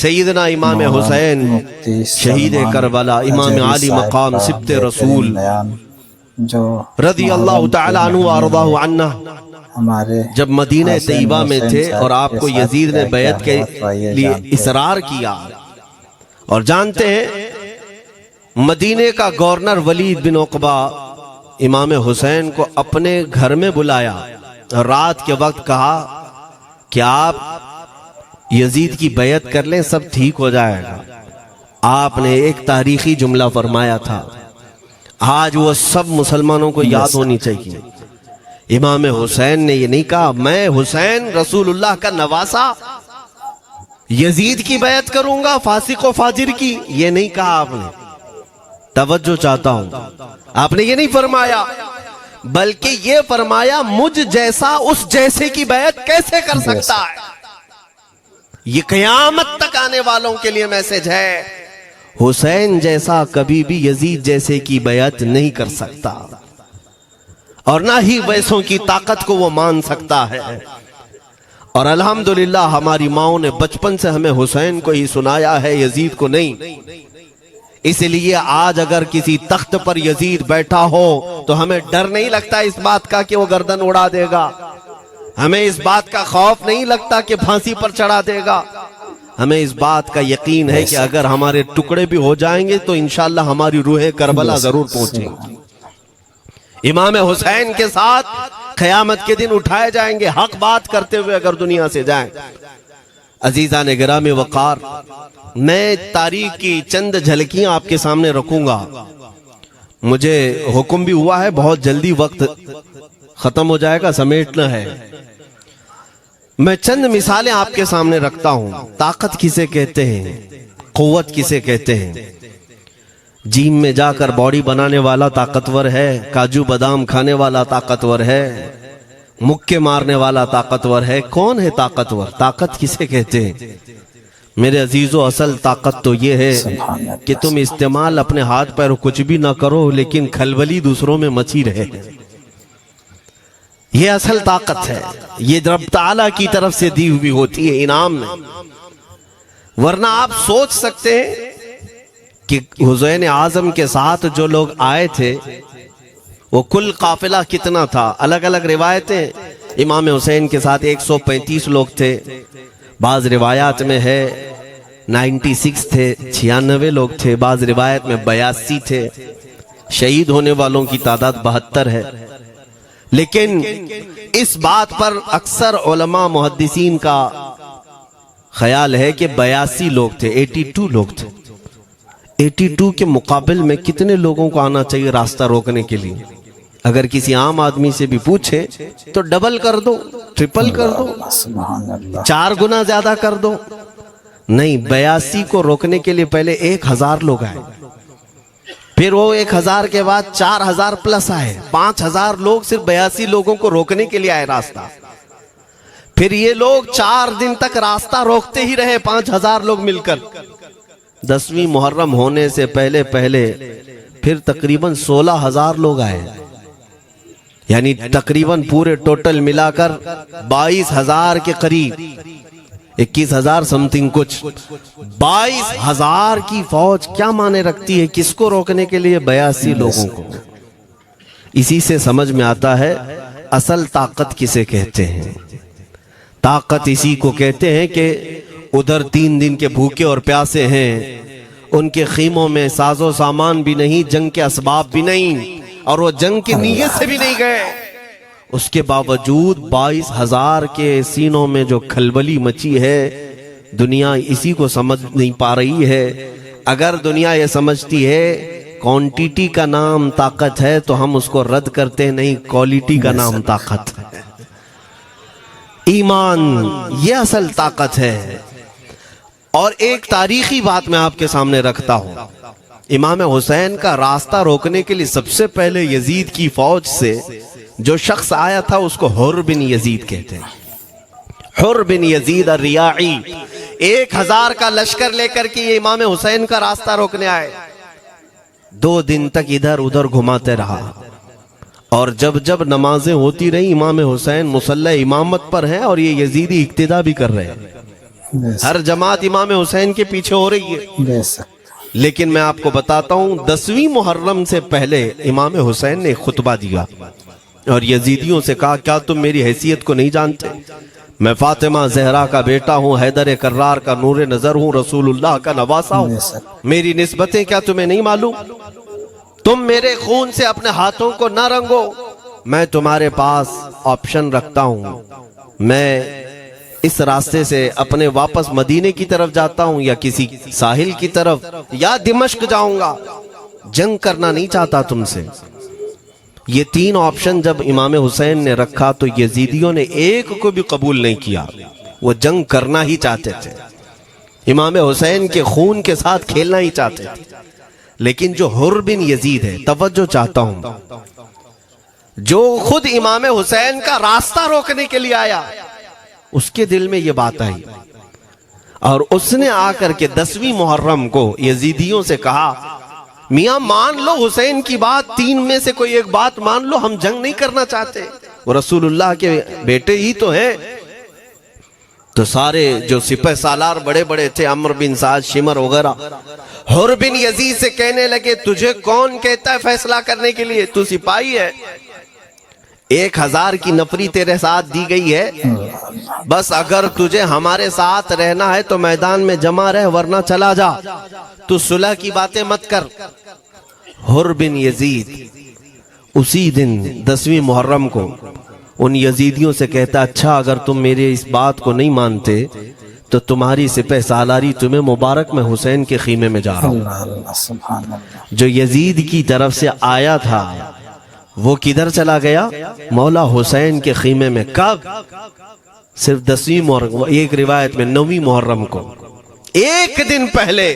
سیدنا امام حسین شہید کربلا، امام عالی مقام سبت رسول رضی اللہ تعالی عنہ وارضاہ عنہ، جب مدینہ طیبہ میں تھے اور آپ کو یزید نے بیعت کے لیے اصرار کیا، اور جانتے ہیں مدینہ کا گورنر ولید بن عقبہ امام حسین کو اپنے گھر میں بلایا، رات کے وقت کہا کہ آپ یزید کی بیعت کر لیں، سب ٹھیک ہو جائے گا۔ آپ نے ایک تاریخی جملہ فرمایا تھا، آج وہ سب مسلمانوں کو یاد ہونی چاہیے۔ امام حسین نے یہ نہیں کہا میں حسین رسول اللہ کا نواسا یزید کی بیعت کروں گا فاسق و فاجر کی، یہ نہیں کہا آپ نے۔ توجہ چاہتا ہوں، آپ نے یہ نہیں فرمایا، بلکہ یہ فرمایا مجھ جیسا اس جیسے کی بیعت کیسے کر سکتا ہے۔ یہ قیامت تک آنے والوں کے لیے میسج ہے، حسین جیسا کبھی بھی یزید جیسے کی بیعت نہیں کر سکتا، اور نہ ہی ویسوں کی طاقت کو وہ مان سکتا ہے۔ اور الحمدللہ ہماری ماؤں نے بچپن سے ہمیں حسین کو ہی سنایا ہے، یزید کو نہیں۔ اس لیے آج اگر کسی تخت پر یزید بیٹھا ہو تو ہمیں ڈر نہیں لگتا اس بات کا کہ وہ گردن اڑا دے گا، ہمیں اس بات کا خوف نہیں لگتا کہ پھانسی پر چڑھا دے گا، ہمیں اس بات کا یقین ہے کہ اگر ہمارے ٹکڑے بھی ہو جائیں گے تو انشاءاللہ ہماری روح کربلا ضرور پہنچے گی۔ امام حسین کے ساتھ قیامت کے دن اٹھائے جائیں گے، حق بات کرتے ہوئے اگر دنیا سے جائیں۔ عزیزان گرامی وقار، میں تاریخ کی چند جھلکیاں آپ کے سامنے رکھوں گا۔ مجھے حکم بھی ہوا ہے، بہت جلدی وقت ختم ہو جائے گا، سمیٹنا ہے۔ میں چند مثالیں آپ کے سامنے رکھتا ہوں۔ طاقت کسے کہتے ہیں، قوت کسے کہتے ہیں؟ جیم میں جا کر باڈی بنانے والا طاقتور ہے، کاجو بادام کھانے والا طاقتور ہے، مکے مارنے والا طاقتور ہے۔ کون ہے طاقتور؟ طاقت کسے کہتے ہیں؟ میرے عزیزو، اصل طاقت تو یہ ہے کہ تم استعمال اپنے ہاتھ پیر کچھ بھی نہ کرو لیکن کھلبلی دوسروں میں مچی رہے، یہ اصل طاقت ہے۔ یہ رب تعالیٰ کی طرف سے دی ہوئی ہوتی ہے انعام میں۔ ورنہ آپ سوچ سکتے ہیں کہ حسین اعظم کے ساتھ جو لوگ آئے تھے وہ کل قافلہ کتنا تھا؟ الگ الگ روایتیں، امام حسین کے ساتھ 135 لوگ تھے، بعض روایات میں ہے 96 تھے، 96 لوگ تھے، بعض روایت میں 82 تھے، شہید ہونے والوں کی تعداد 72 ہے۔ لیکن اس بات پر اکثر علماء محدثین کا خیال ہے کہ 82 لوگ تھے، 82 لوگ تھے۔ 82 کے مقابل میں کتنے لوگوں کو آنا چاہیے راستہ روکنے کے لیے؟ اگر کسی عام آدمی سے بھی پوچھیں تو ڈبل کر دو، ٹرپل کر دو، 4 گنا زیادہ کر دو۔ نہیں، 82 کو روکنے کے لیے پہلے 1000 لوگ آئے، پھر وہ 1000 کے بعد 4000 پلس آئے، 5000 لوگ صرف 82 لوگوں کو روکنے کے لیے آئے راستہ۔ پھر یہ لوگ 4 دن تک راستہ روکتے ہی رہے، 5000 لوگ مل کر۔ 10ویں محرم ہونے سے پہلے پھر تقریباً 16000 لوگ آئے، یعنی تقریباً پورے ٹوٹل ملا کر 22000 کے قریب، 21000 سمتنگ کچھ، 22000 کی فوج کیا معنی رکھتی ہے کس کو روکنے کے لیے؟ 82 لوگوں کو۔ اسی سے سمجھ میں آتا ہے اصل طاقت کسے کہتے ہیں۔ طاقت اسی کو کہتے ہیں کہ ادھر 3 دن کے بھوکے اور پیاسے ہیں، ان کے خیموں میں ساز و سامان بھی نہیں، جنگ کے اسباب بھی نہیں، اور وہ جنگ کی نیت سے بھی نہیں گئے، اس کے باوجود 22000 کے سینوں میں جو کھلبلی مچی ہے، دنیا اسی کو سمجھ نہیں پا رہی ہے۔ اگر دنیا یہ سمجھتی ہے کوانٹیٹی کا نام طاقت ہے تو ہم اس کو رد کرتے نہیں، کوالٹی کا نام طاقت ہے۔ ایمان یہ اصل طاقت ہے۔ اور ایک تاریخی بات میں آپ کے سامنے رکھتا ہوں، امام حسین کا راستہ روکنے کے لیے سب سے پہلے یزید کی فوج سے جو شخص آیا تھا اس کو حر بن یزید کہتے ہیں۔ حر بن یزید الریاعی 1000 کا لشکر لے کر کے یہ امام حسین کا راستہ روکنے آئے۔ 2 دن تک ادھر ادھر گھماتے رہا، اور جب نمازیں ہوتی رہی امام حسین مصلی امامت پر ہیں اور یہ یزیدی اقتدا بھی کر رہے ہیں۔ ہر جماعت امام حسین کے پیچھے ہو رہی ہے، لیکن میں آپ کو بتاتا ہوں 10ویں محرم سے پہلے امام حسین نے ایک خطبہ دیا اور یزیدیوں سے کہا کیا تم میری حیثیت کو نہیں جانتے؟ میں فاطمہ زہرا کا بیٹا ہوں، حیدر کرار کا نور نظر ہوں، رسول اللہ کا نواسا ہوں، میری نسبتیں کیا تمہیں نہیں معلوم؟ تم میرے خون سے اپنے ہاتھوں کو نہ رنگو، میں تمہارے پاس آپشن رکھتا ہوں، میں اس راستے سے اپنے واپس مدینے کی طرف جاتا ہوں یا کسی ساحل کی طرف یا دمشق جاؤں گا، جنگ کرنا نہیں چاہتا تم سے۔ یہ 3 آپشن جب امام حسین نے رکھا تو یزیدیوں نے ایک کو بھی قبول نہیں کیا، وہ جنگ کرنا ہی چاہتے تھے، امام حسین کے خون کے ساتھ کھیلنا ہی چاہتے تھے۔ لیکن جو حر بن یزید ہے، توجہ چاہتا ہوں، جو خود امام حسین کا راستہ روکنے کے لیے آیا، اس کے دل میں یہ بات آئی اور اس نے آ کر کے 10ویں محرم کو یزیدیوں سے کہا میاں مان لو حسین کی بات، 3 میں سے کوئی ایک بات مان لو، ہم جنگ نہیں کرنا چاہتے، وہ رسول اللہ کے بیٹے ہی تو ہیں۔ تو سارے جو سپہ سالار بڑے بڑے تھے، عمرو بن سعد، شمر وغیرہ، حر بن یزید سے کہنے لگے تجھے کون کہتا ہے فیصلہ کرنے کے لیے؟ تو سپاہی ہے، 1000 کی نفری تیرے ساتھ دی گئی ہے، بس اگر تجھے ہمارے ساتھ رہنا ہے تو میدان میں جمع رہ، ورنہ چلا جا، تو صلح کی باتیں مت کر۔ حر بن یزید اسی دن 10ویں محرم کو ان یزیدیوں سے کہتا اچھا اگر تم میرے اس بات کو نہیں مانتے تو تمہاری سپہ سالاری تمہیں مبارک، میں حسین کے خیمے میں جا رہا ہوں۔ جو یزید کی طرف سے آیا تھا وہ کدھر چلا گیا؟ مولا حسین کے خیمے میں۔ کب؟ صرف 10ویں محرم، ایک روایت میں 9ویں محرم کو، ایک دن پہلے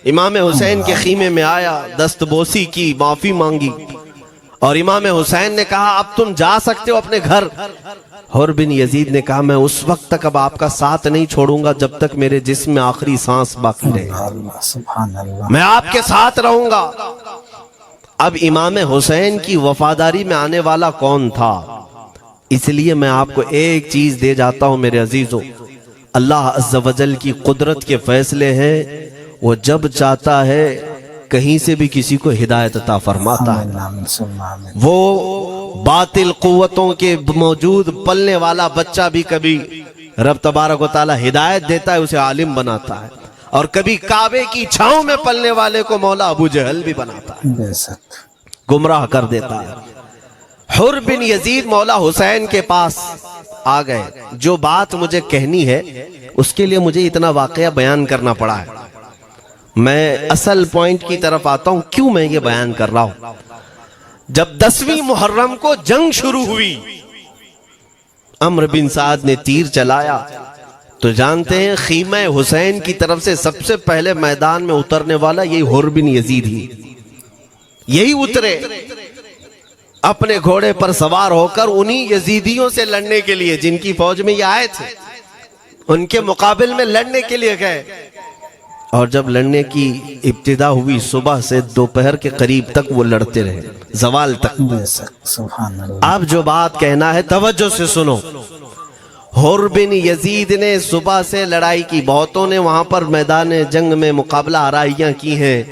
امام حسین کے خیمے میں آیا، دست بوسی کی، معافی مانگی، اور امام حسین نے کہا اب تم جا سکتے ہو اپنے گھر۔ حر بن یزید نے کہا میں اس وقت تک اب آپ کا ساتھ نہیں چھوڑوں گا جب تک میرے جسم میں آخری سانس باقی رہے، میں آپ کے ساتھ رہوں گا۔ اب امام حسین کی وفاداری میں آنے والا کون تھا؟ اس لیے میں آپ کو ایک چیز دے جاتا ہوں میرے عزیزوں، اللہ عز و جل کی قدرت کے فیصلے ہیں، وہ جب چاہتا ہے کہیں سے بھی کسی کو ہدایت عطا فرماتا ہے۔ وہ باطل قوتوں کے موجود پلنے والا بچہ بھی کبھی رب تبارک و تعالی ہدایت دیتا ہے، اسے عالم بناتا ہے، اور کبھی کعبے کی چھاؤں میں پلنے والے کو مولا ابو جہل بھی بناتا ہے، گمراہ کر دیتا ہے۔ حر بن یزید مولا حسین کے پاس آ گئے، جو بات مجھے کہنی ہے اس کے لیے مجھے اتنا واقعہ بیان کرنا پڑا ہے، میں اصل پوائنٹ کی طرف آتا ہوں کیوں میں یہ بیان کر رہا ہوں۔ جب 10ویں محرم کو جنگ شروع ہوئی، عمرو بن سعد نے تیر چلایا، تو جانتے ہیں خیمہ حسین کی طرف سے سب سے پہلے میدان میں اترنے والا یہی حر بن یزید ہی، یہی اترے اپنے گھوڑے پر سوار ہو کر انہی یزیدیوں سے لڑنے کے لیے جن کی فوج میں یہ آئے تھے، ان کے مقابل میں لڑنے کے لیے گئے۔ اور جب لڑنے کی ابتدا ہوئی صبح سے دوپہر کے قریب تک وہ لڑتے رہے، زوال تک۔ اب جو بات کہنا ہے توجہ سے سنو، حر بن یزید نے صبح سے لڑائی کی، بہتوں نے وہاں پر میدان جنگ میں مقابلہ آرائیاں کی ہیں،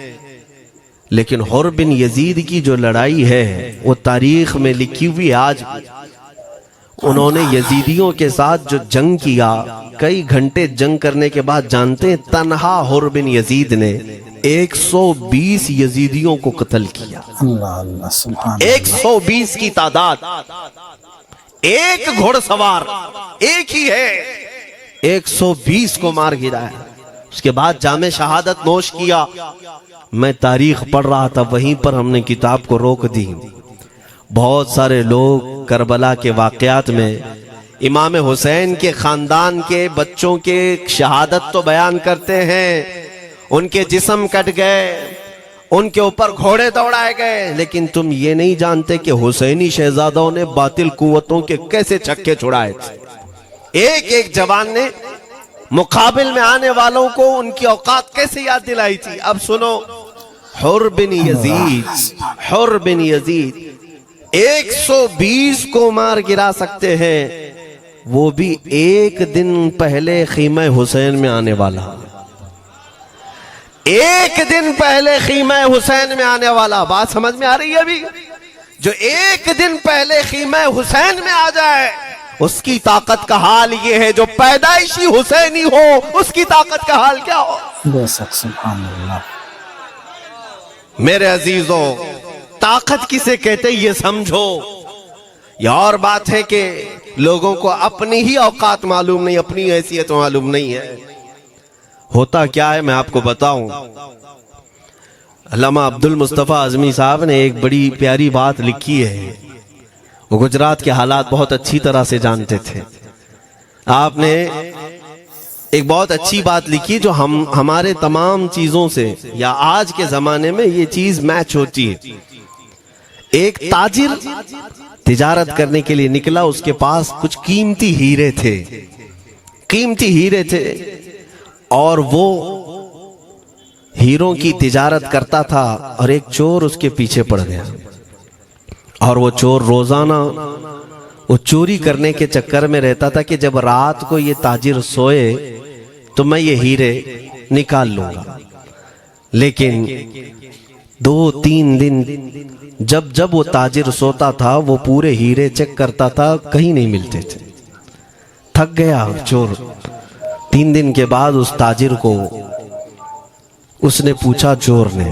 لیکن حر بن یزید کی جو لڑائی ہے وہ تاریخ میں لکھی ہوئی۔ آج انہوں نے یزیدیوں کے ساتھ جو جنگ کیا، کئی گھنٹے جنگ کرنے کے بعد جانتے ہیں تنہا حر بن یزید نے 120 یزیدیوں کو قتل کیا۔ 120 کی تعداد، ایک گھوڑ سوار ایک ہی ہے، 120 کو مار گرایا، اس کے بعد جام شہادت نوش کیا۔ میں تاریخ پڑھ رہا تھا، وہیں پر ہم نے کتاب کو روک دی۔ بہت سارے لوگ کربلا کے واقعات میں امام حسین کے خاندان کے بچوں کے شہادت تو بیان کرتے ہیں، ان کے جسم کٹ گئے، ان کے اوپر گھوڑے دوڑائے گئے، لیکن تم یہ نہیں جانتے کہ حسینی شہزادوں نے باطل قوتوں کے کیسے چھکے چھڑائے تھے۔ ایک ایک جوان نے مقابل میں آنے والوں کو ان کی اوقات کیسے یاد دلائی تھی۔ اب سنو، حر بن یزید 120 کو مار گرا سکتے ہیں، وہ بھی ایک دن پہلے خیمہ حسین میں آنے والا، ایک دن پہلے خیمہ حسین میں آنے والا۔ بات سمجھ میں آ رہی ہے ابھی؟ جو ایک دن پہلے خیمہ حسین میں آ جائے اس کی طاقت کا حال یہ ہے، جو پیدائشی حسینی ہو اس کی طاقت کا حال کیا ہو۔ بے شک، سبحان اللہ۔ میرے عزیزوں، طاقت کسے کہتے یہ سمجھو۔ یہ اور بات ہے کہ لوگوں کو اپنی ہی اوقات معلوم نہیں، اپنی حیثیت معلوم نہیں ہے۔ ہوتا کیا ہے میں آپ کو بتاؤں۔ علامہ عبد المصطفیٰ اعظمی صاحب نے ایک بڑی پیاری بات لکھی ہے۔ وہ گجرات کے حالات بہت اچھی طرح سے جانتے تھے۔ آپ نے ایک بہت اچھی بات لکھی جو ہمارے تمام چیزوں سے یا آج کے زمانے میں یہ چیز میچ ہوتی ہے۔ ایک تاجر تجارت کرنے کے لیے نکلا، اس کے پاس کچھ قیمتی ہیرے تھے، قیمتی ہیرے تھے، اور وہ ہیروں کی تجارت کرتا تھا، اور ایک چور اس کے پیچھے پڑ گیا، اور وہ چور روزانہ وہ چوری کرنے کے چکر میں رہتا تھا کہ جب رات کو یہ تاجر سوئے تو میں یہ ہیرے نکال لوں گا۔ لیکن 2-3 دن جب وہ تاجر سوتا تھا وہ پورے ہیرے چیک کرتا تھا، کہیں نہیں ملتے تھے۔ تھک گیا چور۔ 3 دن کے بعد اس تاجر کو اس نے پوچھا، چور نے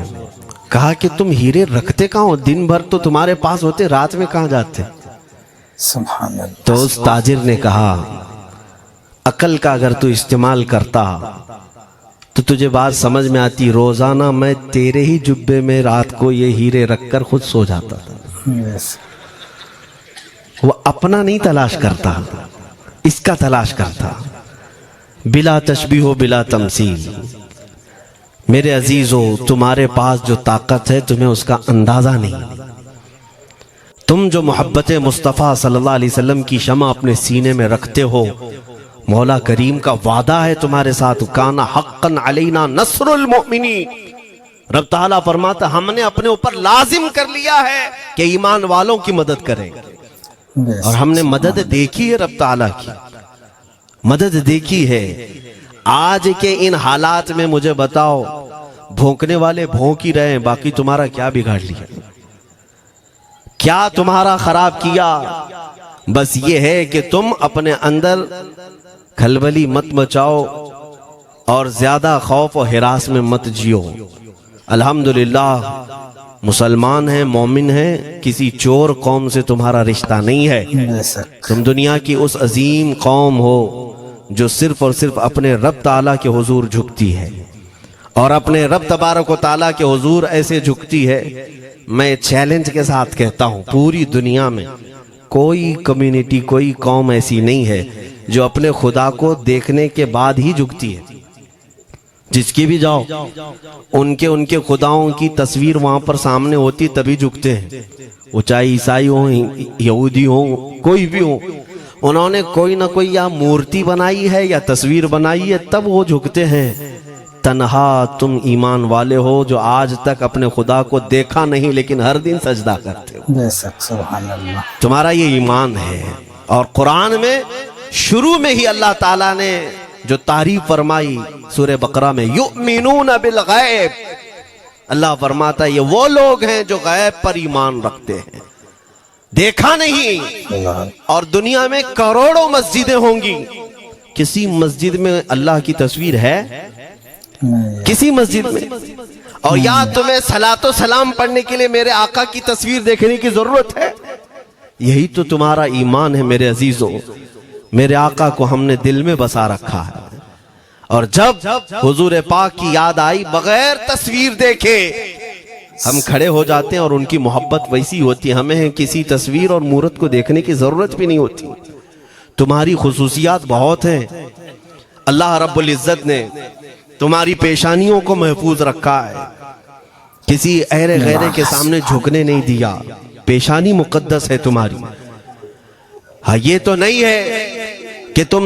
کہا کہ تم ہیرے رکھتے کہاں ہو؟ دن بھر تو تمہارے پاس ہوتے، رات میں کہاں جاتے؟ سبحان اللہ۔ تو اس تاجر نے کہا، عقل کا اگر تو استعمال کرتا تو تجھے بات سمجھ میں آتی، روزانہ میں تیرے ہی جبے میں رات کو یہ ہیرے رکھ کر خود سو جاتا تھا۔ وہ اپنا نہیں تلاش کرتا، اس کا تلاش کرتا، بلا تشبیہ و بلا تمثیل۔ میرے عزیزو، تمہارے پاس جو طاقت ہے تمہیں اس کا اندازہ نہیں۔ تم جو محبت مصطفیٰ صلی اللہ علیہ وسلم کی شمع اپنے سینے میں رکھتے ہو، مولا کریم کا وعدہ ہے تمہارے ساتھ، کانا حقا علینا نصر المؤمنین۔ رب تعالیٰ فرماتا ہم نے اپنے اوپر لازم کر لیا ہے کہ ایمان والوں کی مدد کریں، اور ہم نے مدد دیکھی ہے، رب تعالیٰ کی مدد دیکھی ہے۔ آج کے ان حالات میں مجھے بتاؤ، بھونکنے والے بھونک ہی رہے ہیں، باقی تمہارا کیا بگاڑ لیا؟ کیا تمہارا خراب کیا؟ بس یہ ہے کہ تم اپنے اندر کھلبلی مت مچاؤ اور زیادہ خوف و ہراس میں مت جیو۔ الحمدللہ مسلمان ہیں، مومن ہیں، کسی چور قوم سے تمہارا رشتہ نہیں ہے۔ تم دنیا کی اس عظیم قوم ہو جو صرف اور صرف اپنے رب تعالیٰ کے حضور جھکتی ہے، اور اپنے رب تبارک و تعالیٰ کے حضور ایسے جھکتی ہے۔ میں چیلنج کے ساتھ کہتا ہوں، پوری دنیا میں کوئی کمیونٹی، کوئی قوم ایسی نہیں ہے جو اپنے خدا کو دیکھنے کے بعد ہی جھکتی ہے۔ جس کی بھی جاؤ، ان کے خداؤں کی تصویر وہاں پر سامنے ہوتی تبھی جھکتے ہیں، وہ چاہے عیسائی ہوں، یہودی ہوں، کوئی بھی ہوں، انہوں نے کوئی نہ کوئی یا مورتی بنائی ہے یا تصویر بنائی ہے، تب وہ جھکتے ہیں۔ تنہا تم ایمان والے ہو جو آج تک اپنے خدا کو دیکھا نہیں لیکن ہر دن سجدہ کرتے ہو۔ بے شک، سبحان اللہ۔ تمہارا یہ ایمان ہے۔ اور قرآن میں شروع میں ہی اللہ تعالیٰ نے جو تعریف فرمائی سورہ بقرہ میں، یؤمنون بالغیب، اللہ فرماتا ہے یہ وہ لوگ ہیں جو غیب پر ایمان رکھتے ہیں، دیکھا نہیں۔ اور دنیا میں کروڑوں مسجدیں ہوں گی، کسی مسجد میں اللہ کی تصویر ہے؟ کسی مسجد میں؟ اور یا تمہیں صلاۃ و سلام پڑھنے کے لیے میرے آقا کی تصویر دیکھنے کی ضرورت ہے؟ یہی تو تمہارا ایمان ہے میرے عزیزوں۔ میرے آقا کو ہم نے دل میں بسا رکھا ہے، اور جب حضور پاک کی یاد آئی بغیر تصویر دیکھے ہم کھڑے ہو جاتے ہیں، اور ان کی محبت ویسی ہوتی ہے، ہمیں کسی تصویر اور مورت کو دیکھنے کی ضرورت بھی نہیں ہوتی۔ تمہاری خصوصیات بہت ہیں، اللہ رب العزت نے تمہاری پیشانیوں کو محفوظ رکھا ہے، کسی اہرے غیرے کے سامنے جھکنے نہیں دیا، پیشانی مقدس ہے تمہاری۔ ہاں یہ تو نہیں ہے کہ تم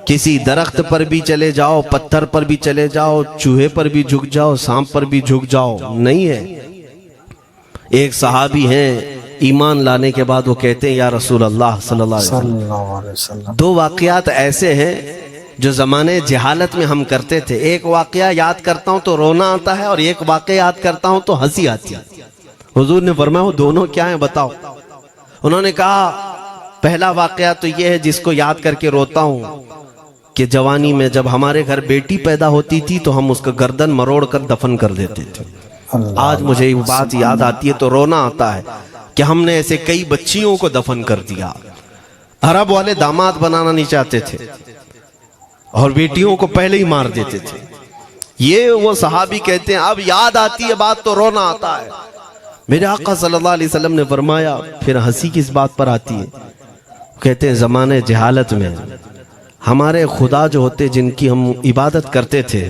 کسی درخت پر بھی چلے جاؤ، پتھر پر بھی چلے جاؤ، چوہے پر بھی جھک جاؤ، سانپ پر بھی جھک جاؤ، نہیں ہے۔ ایک صحابی ہیں ایمان لانے کے بعد وہ کہتے ہیں یا رسول اللہ صلی اللہ علیہ وسلم، صلی اللہ علیہ وسلم، دو واقعات ایسے ہیں جو زمانے جہالت میں ہم کرتے تھے. ایک واقعہ یاد کرتا ہوں تو رونا آتا ہے، اور ایک واقعہ یاد کرتا ہوں تو ہنسی آتی ہے. حضور نے فرمایا وہ دونوں کیا ہیں بتاؤ. انہوں نے کہا پہلا واقعہ تو یہ ہے جس کو یاد کر کے روتا ہوں کہ جوانی میں جب ہمارے گھر بیٹی پیدا ہوتی تھی تو ہم اس کا گردن مروڑ کر دفن کر دیتے تھے. آج مجھے یہ بات یاد آتی ہے تو رونا آتا ہے کہ ہم نے ایسے کئی بچیوں کو دفن کر دیا. عرب والے داماد بنانا نہیں چاہتے تھے اور بیٹیوں کو پہلے ہی مار دیتے تھے. یہ وہ صحابی کہتے ہیں اب یاد آتی ہے بات تو رونا آتا ہے. میرے آقا صلی اللہ علیہ وسلم نے فرمایا پھر ہنسی کس بات پر آتی ہے؟ کہتے ہیں زمانے جہالت میں ہمارے خدا جو ہوتے جن کی ہم عبادت کرتے تھے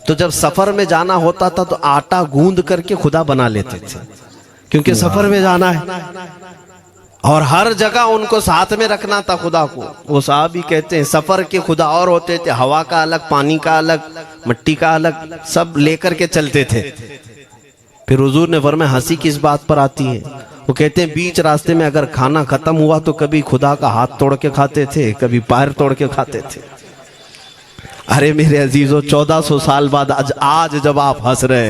تو جب سفر میں جانا ہوتا تھا تو آٹا گوندھ کر کے خدا بنا لیتے تھے، کیونکہ سفر میں جانا ہے اور ہر جگہ ان کو ساتھ میں رکھنا تھا خدا کو. وہ صحابی کہتے ہیں سفر کے خدا اور ہوتے تھے، ہوا کا الگ، پانی کا الگ، مٹی کا الگ، سب لے کر کے چلتے تھے. پھر حضور نے فرمایا ہنسی کس بات پر آتی ہے؟ وہ کہتے ہیں بیچ راستے میں اگر کھانا ختم ہوا تو کبھی خدا کا ہاتھ توڑ کے کھاتے تھے، کبھی پیر توڑ کے کھاتے تھے. ارے میرے عزیزو 1400 سال بعد آج جب آپ ہنس رہے ہیں